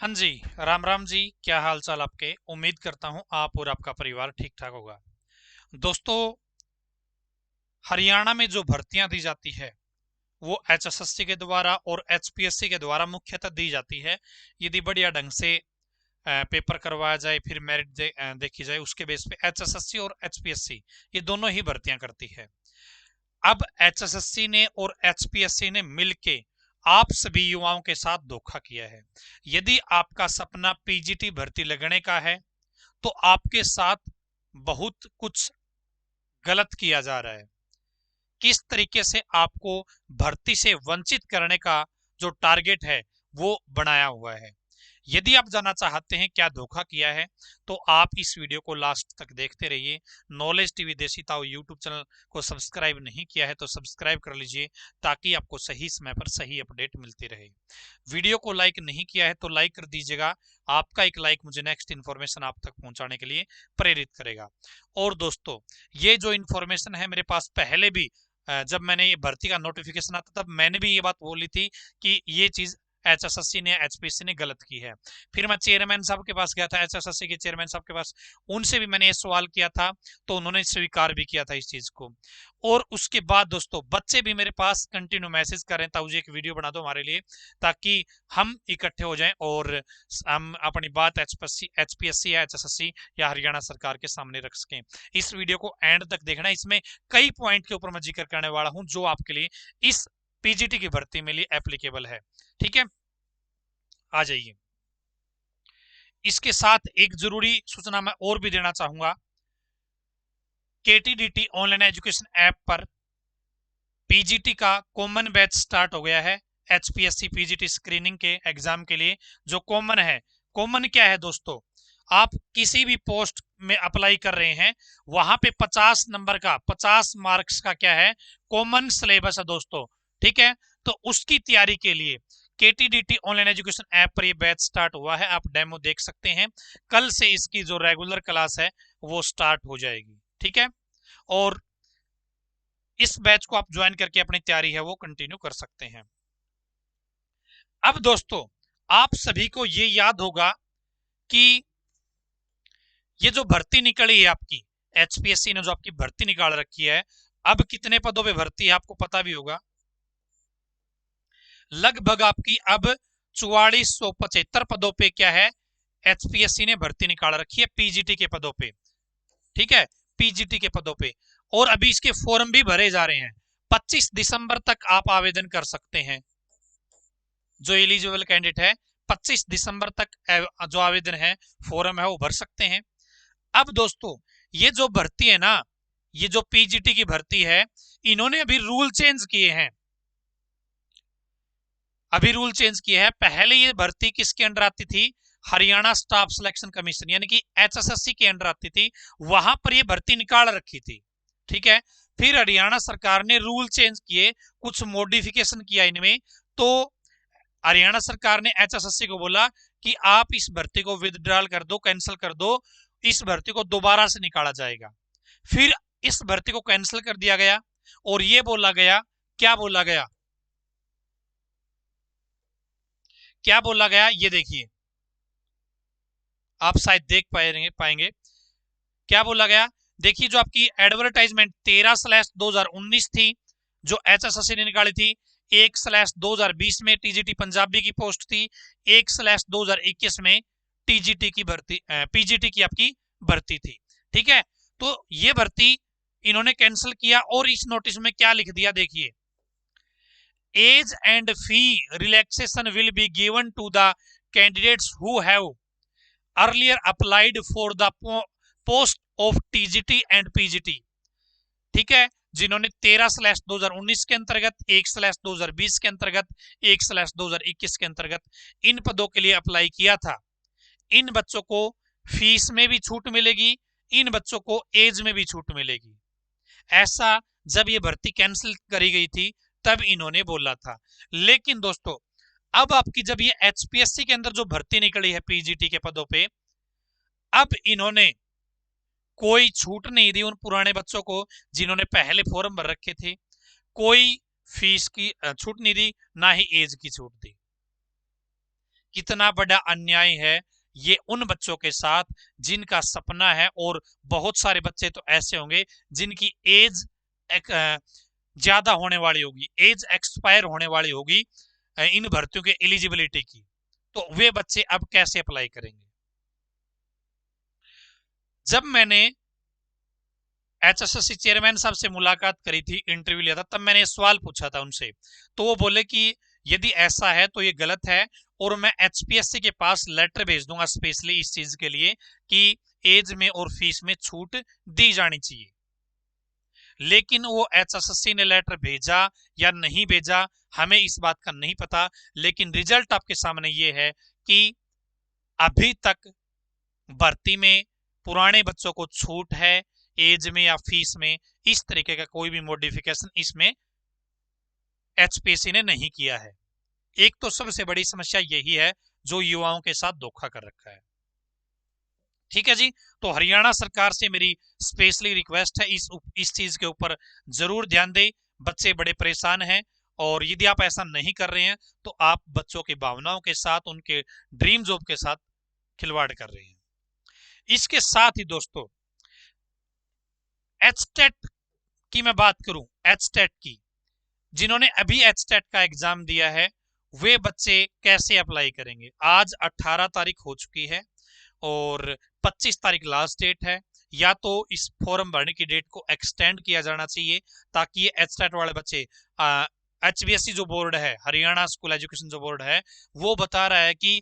हाँ जी, राम राम जी। क्या हाल चाल आपके? उम्मीद करता हूं आप और आपका परिवार ठीक ठाक होगा। दोस्तों, हरियाणा में जो भर्तियां दी जाती है वो एचएसएससी के द्वारा और एचपीएससी के द्वारा मुख्यतः दी जाती है। यदि बढ़िया ढंग से पेपर करवाया जाए, फिर मेरिट देखी जाए, उसके बेस पे एचएसएससी और एचपीएससी ये दोनों ही भर्तियां करती है। अब एचएसएससी ने और एचपीएससी ने मिलके आप सभी युवाओं के साथ धोखा किया है। यदि आपका सपना पीजीटी भर्ती लगने का है तो आपके साथ बहुत कुछ गलत किया जा रहा है। किस तरीके से आपको भर्ती से वंचित करने का जो टारगेट है वो बनाया हुआ है। यदि आप जानना चाहते हैं क्या धोखा किया है तो आप इस वीडियो को लास्ट तक देखते रहिए। नॉलेज टीवी देसी ताऊ यूट्यूब चैनल को सब्सक्राइब नहीं किया है तो सब्सक्राइब कर लीजिए, ताकि आपको सही समय पर सही अपडेट मिलती रहे। वीडियो को लाइक नहीं किया है तो लाइक कर दीजिएगा। आपका एक लाइक मुझे नेक्स्ट इन्फॉर्मेशन आप तक पहुंचाने के लिए प्रेरित करेगा। और दोस्तों, ये जो इन्फॉर्मेशन है मेरे पास पहले भी, जब मैंने ये भर्ती का नोटिफिकेशन आता तब मैंने भी ये बात बोली थी कि ये चीज एचएसएससी ने एचपीएससी ने गलत की है। फिर मैं चेयरमैन साहब के पास गया था, एचएसएससी के चेयरमैन साहब के पास, उनसे भी मैंने ये सवाल किया था तो उन्होंने स्वीकार भी किया था इस चीज को। और उसके बाद दोस्तों, बच्चे भी मेरे पास कंटिन्यू मैसेज कर रहे हैं, ताऊ जी एक वीडियो बना दो हमारे लिए, ताकि हम इकट्ठे हो जाएं और हम अपनी बात एचपीएससी या एचएसएससी या हरियाणा सरकार के सामने रख सकें। इस वीडियो को एंड तक देखना, इसमें कई पॉइंट के ऊपर मैं जिक्र करने वाला हूं जो आपके लिए इस पीजीटी की भर्ती में लिए एप्लीकेबल है। ठीक है, आ जाइए। इसके साथ एक जरूरी सूचना मैं और भी देना चाहूंगा। केटीडीटी ऑनलाइन एजुकेशन ऐप पर पीजीटी का कॉमन बैच स्टार्ट हो गया है। एचपीएससी पीजीटी स्क्रीनिंग के एग्जाम के लिए जो कॉमन है। कॉमन क्या है दोस्तों? आप किसी भी पोस्ट में अप्लाई कर रहे हैं, वहां पे 50 नंबर का 50 मार्क्स का क्या है, कॉमन सिलेबस है दोस्तों। ठीक है, तो उसकी तैयारी के लिए केटीडीटी ऑनलाइन एजुकेशन ऐप पर ये बैच स्टार्ट हुआ है। आप डेमो देख सकते हैं। कल से इसकी जो रेगुलर क्लास है वो स्टार्ट हो जाएगी। ठीक है, और इस बैच को आप ज्वाइन करके अपनी तैयारी है वो कंटिन्यू कर सकते हैं। अब दोस्तों, आप सभी को ये याद होगा कि ये जो भर्ती निकली है आपकी, एचपीएससी ने जो आपकी भर्ती निकाल रखी है, अब कितने पदों पे भर्ती है आपको पता भी होगा। लगभग आपकी अब 4475 पदों पे क्या है, एचपीएससी ने भर्ती निकाल रखी है पीजीटी के पदों पे। ठीक है, पीजीटी के पदों पे। और अभी इसके फॉर्म भी भरे जा रहे हैं। 25 दिसंबर तक आप आवेदन कर सकते हैं। जो एलिजिबल कैंडिडेट है 25 दिसंबर तक जो आवेदन है, फॉर्म है, वो भर सकते हैं। अब दोस्तों, ये जो भर्ती है ना, ये जो पीजीटी की भर्ती है, इन्होंने अभी रूल चेंज किए हैं। अभी रूल चेंज किए हैं। पहले ये भर्ती किसके अंडर आती थी? हरियाणा स्टाफ सिलेक्शन कमीशन यानी कि एचएसएससी के अंडर आती थी। वहां पर ये भर्ती निकाल रखी थी। ठीक है, फिर हरियाणा सरकार ने रूल चेंज किए, कुछ मॉडिफिकेशन किया इनमें। तो हरियाणा सरकार ने एचएसएससी को बोला कि आप इस भर्ती को विदड्रॉल कर दो, कैंसिल कर दो, इस भर्ती को दोबारा से निकाला जाएगा। फिर इस भर्ती को कैंसिल कर दिया गया और ये बोला गया, क्या बोला गया, क्या बोला गया, ये देखिए, आप शायद देख पाएंगे क्या बोला गया। देखिए, जो आपकी एडवर्टाइजमेंट 13/2019 थी जो एचएसएससी ने निकाली थी, 1/2020 में टीजीटी पंजाबी की पोस्ट थी, 1/2021 में टीजीटी की भर्ती, पीजीटी की आपकी भर्ती थी। ठीक है, तो ये भर्ती इन्होंने कैंसिल किया और इस नोटिस में क्या लिख दिया, देखिए, age and fee relaxation will be given to the candidates who have earlier applied for the post of TGT and PGT. ठीक है, जिन्होंने 13/2019 के अंतर्गत, 1/2020 के अंतर्गत, 1/2021 के अंतर्गत इन पदों के लिए अप्लाई किया था, इन बच्चों को फीस में भी छूट मिलेगी, इन बच्चों को एज में भी छूट मिलेगी। ऐसा जब ये भर्ती कैंसिल करी गई थी तब इन्होंने बोला था। लेकिन दोस्तों, अब आपकी जब ये एचपीएससी के अंदर जो भर्ती निकली है पीजीटी के पदों पे, अब इन्होंने कोई छूट नहीं दी उन पुराने बच्चों को जिन्होंने पहले फॉर्म भर रखे थे। कोई फीस की छूट नहीं दी, ना ही एज की छूट दी। कितना बड़ा अन्याय है ये उन बच्चों के साथ जिनका सपना है, और बहुत सारे बच्चे तो ऐसे होंगे जिनकी एज ज्यादा होने वाली होगी, एज एक्सपायर होने वाली होगी इन भर्तियों के एलिजिबिलिटी की। तो वे बच्चे अब कैसे अप्लाई करेंगे? जब मैंने HSSC चेयरमैन साहब से मुलाकात करी थी, इंटरव्यू लिया था, तब मैंने सवाल पूछा था उनसे, तो वो बोले कि यदि ऐसा है तो ये गलत है, और मैं HPSC के पास लेटर भेज दूंगा स्पेशली इस चीज के लिए कि एज में और फीस में छूट दी जानी चाहिए। लेकिन वो HSSC ने लेटर भेजा या नहीं भेजा हमें इस बात का नहीं पता, लेकिन रिजल्ट आपके सामने ये है कि अभी तक भर्ती में पुराने बच्चों को छूट है एज में या फीस में, इस तरीके का कोई भी मॉडिफिकेशन इसमें HPSC ने नहीं किया है। एक तो सबसे बड़ी समस्या यही है जो युवाओं के साथ धोखा कर रखा है। ठीक है जी, तो हरियाणा सरकार से मेरी स्पेशली रिक्वेस्ट है इस चीज के ऊपर जरूर ध्यान दें। बच्चे बड़े परेशान हैं, और यदि आप ऐसा नहीं कर रहे हैं तो आप बच्चों की भावनाओं के साथ, उनके ड्रीम जॉब के साथ खिलवाड़ कर रहे हैं। इसके साथ ही दोस्तों, एचटेट की मैं बात करूं, एचटेट की, जिन्होंने अभी एचटेट का एग्जाम दिया है वे बच्चे कैसे अप्लाई करेंगे? आज 18 तारीख हो चुकी है और 25 तारीख लास्ट डेट है। या तो इस फॉर्म भरने की डेट को एक्सटेंड किया जाना चाहिए ताकि ये एचटेट वाले बच्चे, HBSC जो बोर्ड है, हरियाणा स्कूल एजुकेशन जो बोर्ड है, वो बता रहा है कि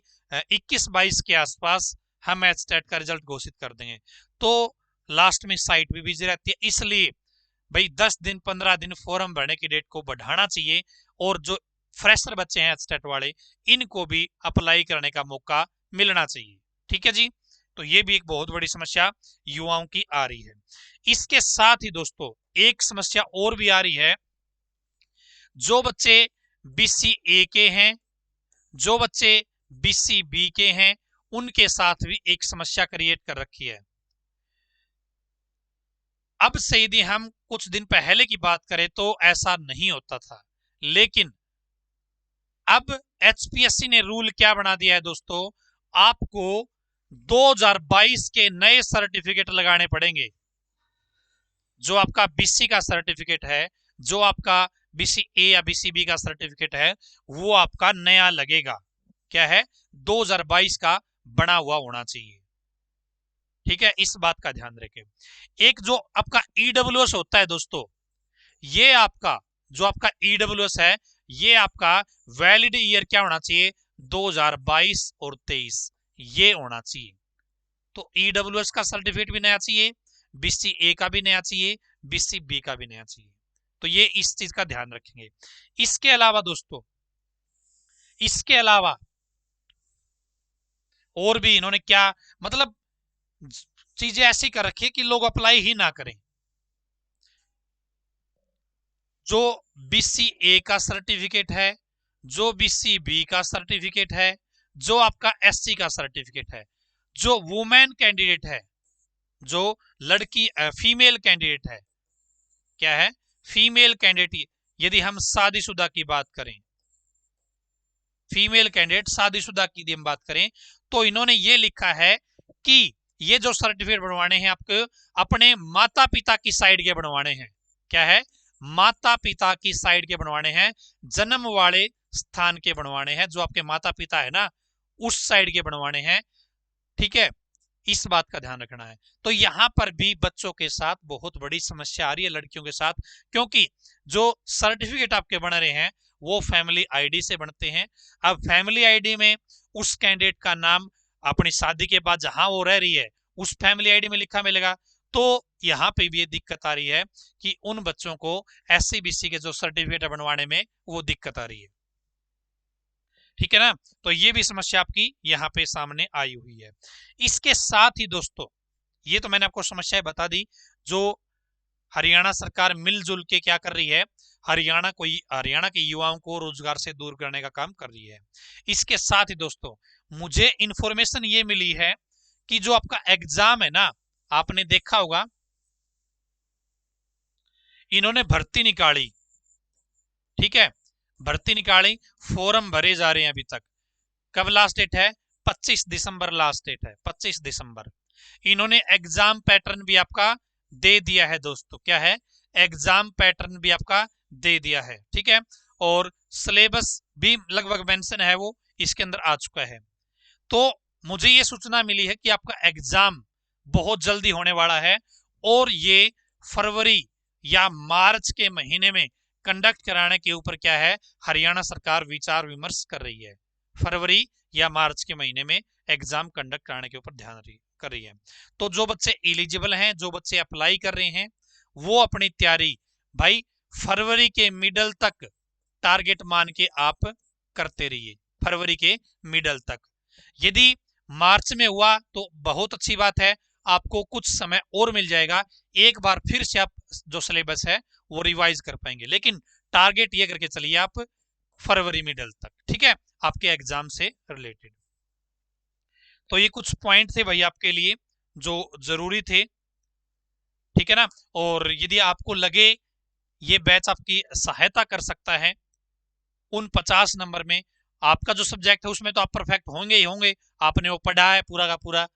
21-22 के आसपास हम एचटेट का रिजल्ट घोषित कर देंगे। तो लास्ट में साइट भी बिजी रहती है, इसलिए भाई 10 दिन 15 दिन फॉर्म भरने की डेट को बढ़ाना चाहिए, और जो फ्रेशर बच्चे हैं एचटेट वाले, इनको भी अप्लाई करने का मौका मिलना चाहिए। ठीक है जी, तो ये भी एक बहुत बड़ी समस्या युवाओं की आ रही है। इसके साथ ही दोस्तों एक समस्या और भी आ रही है, जो बच्चे BCA के हैं, जो बच्चे BCB के हैं, उनके साथ भी एक समस्या क्रिएट कर रखी है। अब से यदि हम कुछ दिन पहले की बात करें तो ऐसा नहीं होता था, लेकिन अब HPSC ने रूल क्या बना दिया है दोस्तों, आपको 2022 के नए सर्टिफिकेट लगाने पड़ेंगे। जो आपका BC का सर्टिफिकेट है, जो आपका BCA या BCB का सर्टिफिकेट है, वो आपका नया लगेगा। क्या है? 2022 का बना हुआ होना चाहिए। ठीक है, इस बात का ध्यान रखें। एक जो आपका EWS होता है दोस्तों, ये आपका जो आपका EWS है, ये आपका वैलिड ईयर क्या होना चाहिए? 2022 और 23 ये होना चाहिए। तो EWS का सर्टिफिकेट भी नया चाहिए, BCA का भी नया चाहिए, BCB का भी नया चाहिए। तो ये इस चीज का ध्यान रखेंगे। इसके अलावा दोस्तों, इसके अलावा और भी इन्होंने क्या, मतलब चीजें ऐसी कर रखी है कि लोग अप्लाई ही ना करें। जो BCA का सर्टिफिकेट है, जो BCB का सर्टिफिकेट है, जो आपका SC का सर्टिफिकेट है, जो वुमेन कैंडिडेट है, जो लड़की फीमेल कैंडिडेट है, क्या है? फीमेल कैंडिडेट, यदि हम शादीशुदा की बात करें, फीमेल कैंडिडेट शादीशुदा की यदि हम बात करें, तो इन्होंने ये लिखा है कि ये जो सर्टिफिकेट बनवाने हैं आपको अपने माता पिता की साइड के बनवाने हैं। क्या है? माता पिता की साइड के बनवाने हैं, जन्म वाले स्थान के बनवाने हैं, जो आपके माता पिता है ना, उस साइड के बनवाने हैं। ठीक है, इस बात का ध्यान रखना है। तो यहां पर भी बच्चों के साथ बहुत बड़ी समस्या आ रही है, लड़कियों के साथ, क्योंकि जो सर्टिफिकेट आपके बन रहे हैं वो फैमिली आईडी से बनते हैं। अब फैमिली आईडी में उस कैंडिडेट का नाम अपनी शादी के बाद जहां वो रह रही है उस फैमिली आईडी में लिखा मिलेगा। तो यहां पे भी ये दिक्कत आ रही है कि उन बच्चों को SC BC के जो सर्टिफिकेट बनवाने में वो दिक्कत आ रही है। ठीक है ना, तो ये भी समस्या आपकी यहाँ पे सामने आई हुई है। इसके साथ ही दोस्तों, ये तो मैंने आपको समस्याएं बता दी जो हरियाणा सरकार मिलजुल के क्या कर रही है, हरियाणा के युवाओं को रोजगार से दूर करने का काम कर रही है। इसके साथ ही दोस्तों, मुझे इंफॉर्मेशन ये मिली है कि जो आपका एग्जाम है ना, आपने देखा होगा इन्होंने भर्ती निकाली। ठीक है, भर्ती निकाली, फॉर्म भरे जा रहे हैं अभी तक, कब लास्ट डेट है? 25 दिसंबर लास्ट डेट है, 25 दिसंबर। इन्होंने एग्जाम पैटर्न भी आपका दे दिया है दोस्तों, क्या है? एग्जाम पैटर्न भी आपका दे दिया है, ठीक है। और सिलेबस भी लगभग मेंशन है, वो इसके अंदर आ चुका है। तो मुझे ये सूचना मिली है कि आपका एग्जाम बहुत जल्दी होने वाला है और ये फरवरी या मार्च के महीने में कंडक्ट कराने के ऊपर क्या है, हरियाणा सरकार विचार विमर्श कर रही है। फरवरी या मार्च के महीने में एग्जाम कंडक्ट कराने के ऊपर ध्यान कर रही है। तो जो बच्चे एलिजिबल हैं, जो बच्चे अप्लाई कर रहे हैं, वो अपनी तैयारी भाई फरवरी के मिडल तक टारगेट मान के आप करते रहिए, फरवरी के मिडल तक। यदि मार्च में हुआ तो बहुत अच्छी बात है, आपको कुछ समय और मिल जाएगा, एक बार फिर से आप जो सिलेबस है वो रिवाइज कर पाएंगे। लेकिन टारगेट ये करके चलिए आप फरवरी मिडल तक, ठीक है, आपके एग्जाम से रिलेटेड। तो ये कुछ पॉइंट थे भाई आपके लिए जो जरूरी थे, ठीक है ना। और यदि आपको लगे ये बैच आपकी सहायता कर सकता है उन 50 नंबर में, आपका जो सब्जेक्ट है उसमें तो आप परफेक्ट होंगे ही होंगे, आपने वो पढ़ा है पूरा का पूरा।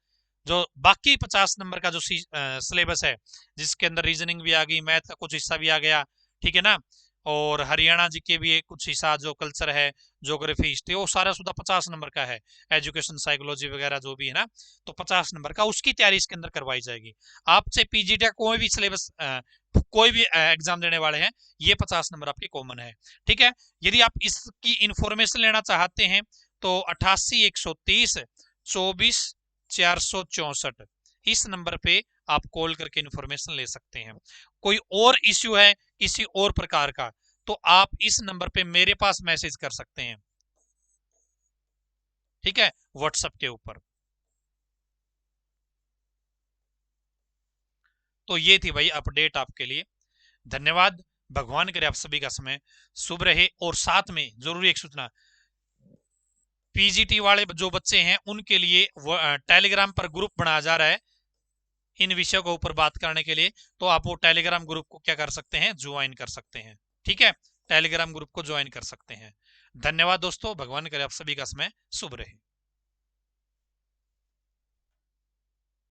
जो बाकी 50 नंबर का जो सिलेबस है, जिसके अंदर रीजनिंग भी आ गई, मैथ का कुछ हिस्सा भी आ गया, ठीक है ना, और हरियाणा जी के भी कुछ हिस्सा, जो कल्चर है, ज्योग्राफी, हिस्ट्री, वो सारा सुधा 50 नंबर का है, एजुकेशन साइकोलॉजी वगैरह जो भी है ना, तो 50 नंबर का उसकी तैयारी इसके अंदर करवाई जाएगी। आपसे पीजीटी का कोई भी सिलेबस, कोई भी एग्जाम देने वाले हैं, ये 50 नंबर आपकी कॉमन है, ठीक है। यदि आप इसकी इंफॉर्मेशन लेना चाहते हैं तो 88 130 24 464 इस नंबर पे आप कॉल करके इंफॉर्मेशन ले सकते हैं। कोई और इश्यू है किसी और प्रकार का तो आप इस नंबर पे मेरे पास मैसेज कर सकते हैं, ठीक है, व्हाट्सएप के ऊपर। तो ये थी भाई अपडेट आपके लिए, धन्यवाद। भगवान करे आप सभी का समय शुभ रहे। और साथ में जरूरी एक सूचना, पीजीटी वाले जो बच्चे हैं उनके लिए टेलीग्राम पर ग्रुप बनाया जा रहा है इन विषयों के ऊपर बात करने के लिए। तो आप वो टेलीग्राम ग्रुप को क्या कर सकते हैं, ज्वाइन कर सकते हैं, ठीक है, टेलीग्राम ग्रुप को ज्वाइन कर सकते हैं। धन्यवाद दोस्तों, भगवान करे आप सभी का समय शुभ रहे।